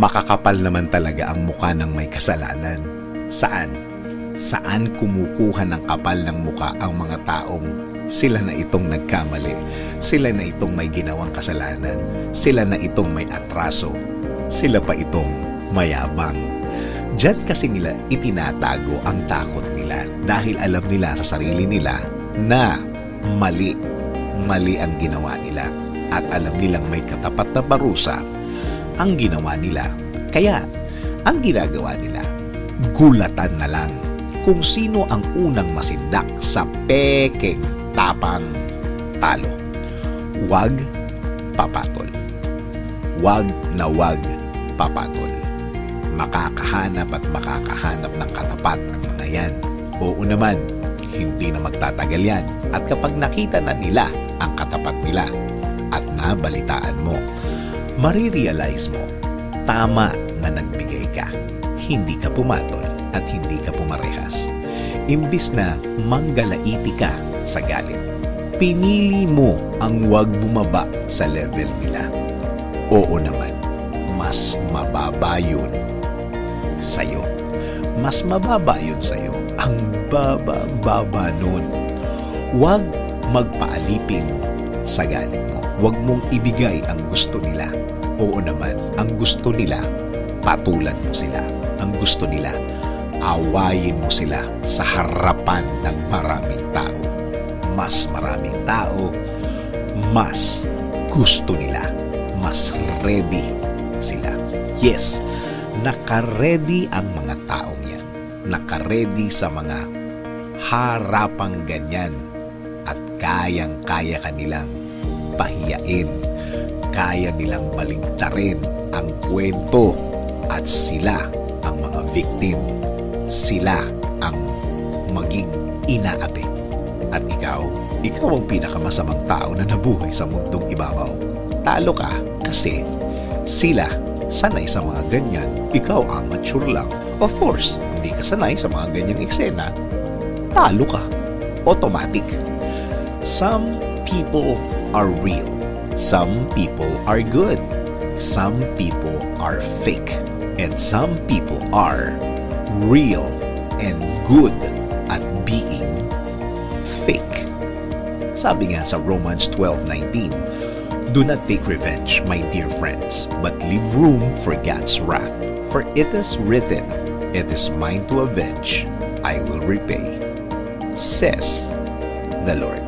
Makakapal naman talaga ang muka ng may kasalanan. Saan? Saan kumukuha ng kapal ng muka ang mga taong sila na itong nagkamali, sila na itong may ginawang kasalanan, sila na itong may atraso, sila pa itong mayabang. Diyan kasi nila itinatago ang takot nila dahil alam nila sa sarili nila na mali ang ginawa nila at alam nilang may katapat na parusa ang ginawa nila. Kaya, ang ginagawa nila, gulatan na lang kung sino ang unang masindak sa pekeng tapang talo. Wag papatol. Wag na wag papatol. Makakahanap at makakahanap ng katapat ang mga yan. Oo naman, hindi na magtatagal yan. At kapag nakita na nila ang katapat nila at nabalitaan mo, marirealize mo, tama na nagbigay ka. Hindi ka pumatol at hindi ka pumarehas. Imbis na manggalaiti ka sa galit, pinili mo ang wag bumaba sa level nila. Oo naman, mas mababa yun sa'yo. Mas mababa yun sa'yo. Ang baba nun. Wag magpaalipin sa galit mo. Huwag mong ibigay ang gusto nila. Oo naman, ang gusto nila, patulan mo sila. Ang gusto nila, awayin mo sila sa harapan ng maraming tao. Mas maraming tao, mas gusto nila. Mas ready sila. Yes, naka-ready ang mga taong yan. Naka-ready sa mga harapang ganyan at kayang-kaya kanilang pahiyain, kaya nilang baligtarin ang kwento at sila ang mga victim, sila ang maging inaapi. At ikaw ang pinakamasamang tao na nabuhay sa mundong ibabaw. Talo ka kasi sila sanay sa mga ganyan, ikaw amateur lang. Of course, hindi ka sanay sa mga ganyang eksena, talo ka. Automatic. Some people are real. Some people are good. Some people are fake. And some people are real and good at being fake. Sabi nga sa Romans 12:19, do not take revenge, my dear friends, but leave room for God's wrath. For it is written, it is mine to avenge, I will repay, says the Lord.